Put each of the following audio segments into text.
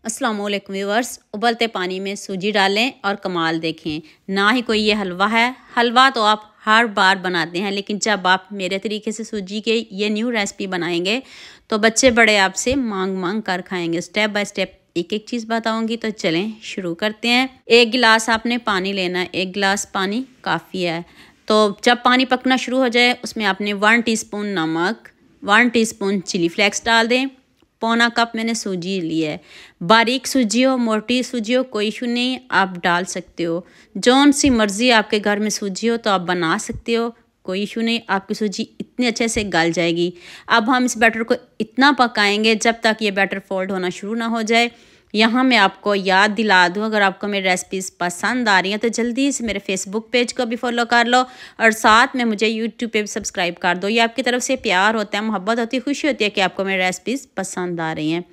अस्सलामुअलैकुम व्यूअर्स। उबलते पानी में सूजी डालें और कमाल देखें। ना ही कोई ये हलवा है, हलवा तो आप हर बार बनाते हैं, लेकिन जब आप मेरे तरीके से सूजी के ये न्यू रेसिपी बनाएंगे तो बच्चे बड़े आपसे मांग मांग कर खाएंगे। स्टेप बाय स्टेप एक एक चीज़ बताऊंगी, तो चलें शुरू करते हैं। 1 गिलास आपने पानी लेना है, 1 गिलास पानी काफ़ी है। तो जब पानी पकना शुरू हो जाए उसमें आपने 1 टीस्पून नमक, 1 टीस्पून चिली फ्लेक्स डाल दें। पौना कप मैंने सूजी ली है। बारीक सूजी हो, मोटी सूजी हो, कोई इशू नहीं, आप डाल सकते हो। जौन सी मर्ज़ी आपके घर में सूजी हो तो आप बना सकते हो, कोई इशू नहीं। आपकी सूजी इतने अच्छे से गल जाएगी। अब हम इस बैटर को इतना पकाएंगे जब तक ये बैटर फोल्ड होना शुरू ना हो जाए। यहाँ मैं आपको याद दिला दूँ, अगर आपको मेरी रेसिपीज़ पसंद आ रही हैं तो जल्दी से मेरे फेसबुक पेज को भी फॉलो कर लो और साथ में मुझे यूट्यूब पे भी सब्सक्राइब कर दो। ये आपकी तरफ से प्यार होता है, मोहब्बत होती है, खुशी होती है कि आपको मेरी रेसिपीज़ पसंद आ रही हैं।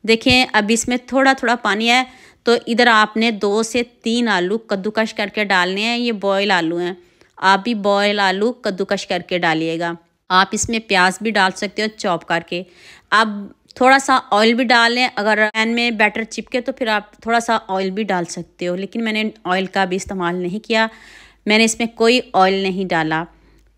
देखें अब इसमें थोड़ा थोड़ा पानी है, तो इधर आपने 2 से 3 आलू कद्दूकश करके डालने हैं। ये बॉयल आलू हैं, आप भी बॉयल आलू कद्दूकश करके डालिएगा। आप इसमें प्याज भी डाल सकते हो चॉप करके। अब थोड़ा सा ऑयल भी डाल लें, अगर पैन में बैटर चिपके तो फिर आप थोड़ा सा ऑयल भी डाल सकते हो, लेकिन मैंने ऑयल का भी इस्तेमाल नहीं किया, मैंने इसमें कोई ऑयल नहीं डाला।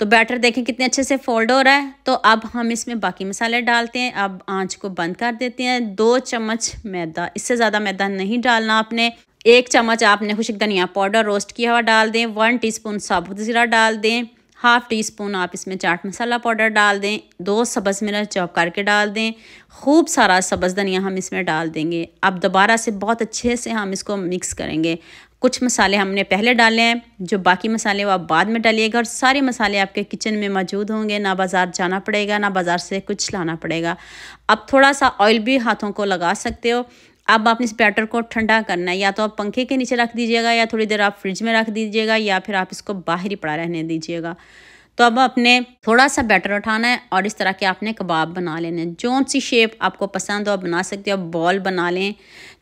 तो बैटर देखें कितने अच्छे से फोल्ड हो रहा है। तो अब हम इसमें बाकी मसाले डालते हैं। अब आंच को बंद कर देते हैं। 2 चम्मच मैदा, इससे ज़्यादा मैदा नहीं डालना आपने। 1 चम्मच आपने खुश्क धनिया पाउडर रोस्ट किया हुआ डाल दें। 1 टीस्पून साबुत ज़ीरा डाल दें। 1/2 टीस्पून आप इसमें चाट मसाला पाउडर डाल दें। 2 सब्ज़ मिर्च चॉप करके डाल दें। खूब सारा सब्ज़ धनिया हम इसमें डाल देंगे। अब दोबारा से बहुत अच्छे से हम इसको मिक्स करेंगे। कुछ मसाले हमने पहले डाले हैं, जो बाकी मसाले वो आप बाद में डालिएगा। और सारे मसाले आपके किचन में मौजूद होंगे, ना बाज़ार जाना पड़ेगा, ना बाज़ार से कुछ लाना पड़ेगा। अब थोड़ा सा ऑयल भी हाथों को लगा सकते हो। अब आपने इस बैटर को ठंडा करना है, या तो आप पंखे के नीचे रख दीजिएगा, या थोड़ी देर आप फ्रिज में रख दीजिएगा, या फिर आप इसको बाहर ही पड़ा रहने दीजिएगा। तो अब आपने थोड़ा सा बैटर उठाना है और इस तरह के आपने कबाब बना लेने हैं। जौन सी शेप आपको पसंद हो आप बना सकते हो। बॉल बना लें,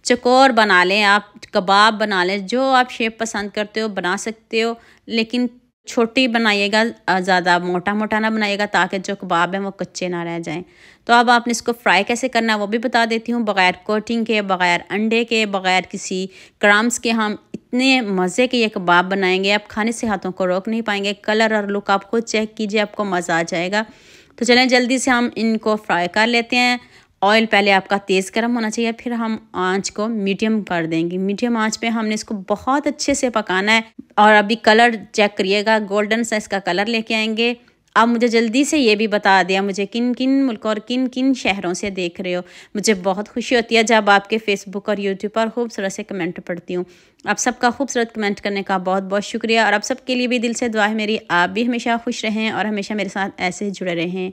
चकोर बना लें, आप कबाब बना लें, जो आप शेप पसंद करते हो बना सकते हो, लेकिन छोटी बनाइएगा, ज़्यादा मोटा मोटा ना बनाइएगा, ताकि जो कबाब हैं वो कच्चे ना रह जाएं। तो अब आपने इसको फ्राई कैसे करना है वो भी बता देती हूँ। बग़ैर कोटिंग के, बग़ैर अंडे के, बग़ैर किसी क्रम्स के हम इतने मज़े के ये कबाब बनाएंगे, आप खाने से हाथों को रोक नहीं पाएंगे। कलर और लुक आप खुद चेक कीजिए, आपको मज़ा आ जाएगा। तो चलें जल्दी से हम इनको फ्राई कर लेते हैं। ऑयल पहले आपका तेज़ गर्म होना चाहिए, फिर हम आंच को मीडियम कर देंगे। मीडियम आंच पे हमने इसको बहुत अच्छे से पकाना है। और अभी कलर चेक करिएगा, गोल्डन सा इसका कलर लेके आएंगे। अब मुझे जल्दी से ये भी बता दिया मुझे किन किन मुल्कों और किन किन शहरों से देख रहे हो। मुझे बहुत खुशी होती है जब आपके फेसबुक और यूट्यूब पर खूबसूरत से कमेंट पढ़ती हूँ। आप सबका खूबसूरत कमेंट करने का बहुत बहुत शुक्रिया। और आप सबके लिए भी दिल से दुआ है मेरी, आप भी हमेशा खुश रहें और हमेशा मेरे साथ ऐसे ही जुड़े रहें।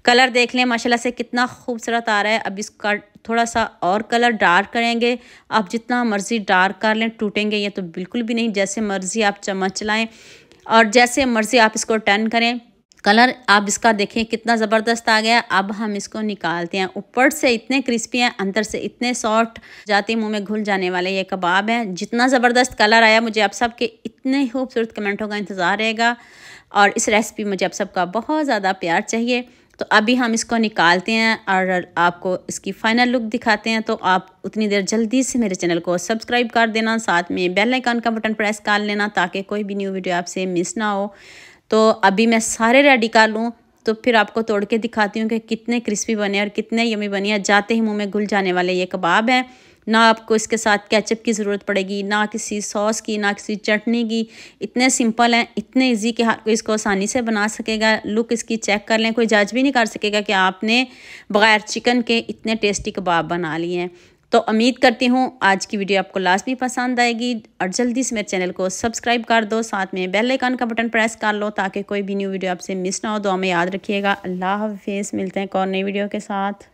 कलर देख लें माशाल्लाह से कितना खूबसूरत आ रहा है। अब इसका थोड़ा सा और कलर डार्क करेंगे। आप जितना मर्ज़ी डार्क कर लें, टूटेंगे ये तो बिल्कुल भी नहीं। जैसे मर्ज़ी आप चम्मच चलाएं और जैसे मर्ज़ी आप इसको टर्न करें। कलर आप इसका देखें कितना ज़बरदस्त आ गया। अब हम इसको निकालते हैं। ऊपर से इतने क्रिस्पी हैं, अंदर से इतने सॉफ्ट, जाते मुंह में घुल जाने वाले ये कबाब हैं। जितना ज़बरदस्त कलर आया, मुझे आप सबके इतने खूबसूरत कमेंटों का इंतज़ार रहेगा। और इस रेसिपी मुझे आप सबका बहुत ज़्यादा प्यार चाहिए। तो अभी हम इसको निकालते हैं और आपको इसकी फ़ाइनल लुक दिखाते हैं। तो आप उतनी देर जल्दी से मेरे चैनल को सब्सक्राइब कर देना, साथ में बेल आइकन का बटन प्रेस कर लेना, ताकि कोई भी न्यू वीडियो आपसे मिस ना हो। तो अभी मैं सारे रेडी कर लूँ, तो फिर आपको तोड़ के दिखाती हूँ कि कितने क्रिस्पी बने और कितने यमी बनी है। जाते ही मुंह में घुल जाने वाले ये कबाब हैं। ना आपको इसके साथ केचप की ज़रूरत पड़ेगी, ना किसी सॉस की, ना किसी चटनी की। इतने सिंपल हैं, इतने इजी कि हर कोई इसको आसानी से बना सकेगा। लुक इसकी चेक कर लें, कोई जज भी नहीं कर सकेगा कि आपने बग़ैर चिकन के इतने टेस्टी कबाब बना लिए हैं। तो उम्मीद करती हूँ आज की वीडियो आपको लाजमी पसंद आएगी। और जल्दी से मेरे चैनल को सब्सक्राइब कर दो, साथ में बेल आइकन का बटन प्रेस कर लो, ताकि कोई भी न्यू वीडियो आपसे मिस ना हो। दुआ में याद रखिएगा। अल्लाह हाफिज़। मिलते हैं एक और नई वीडियो के साथ।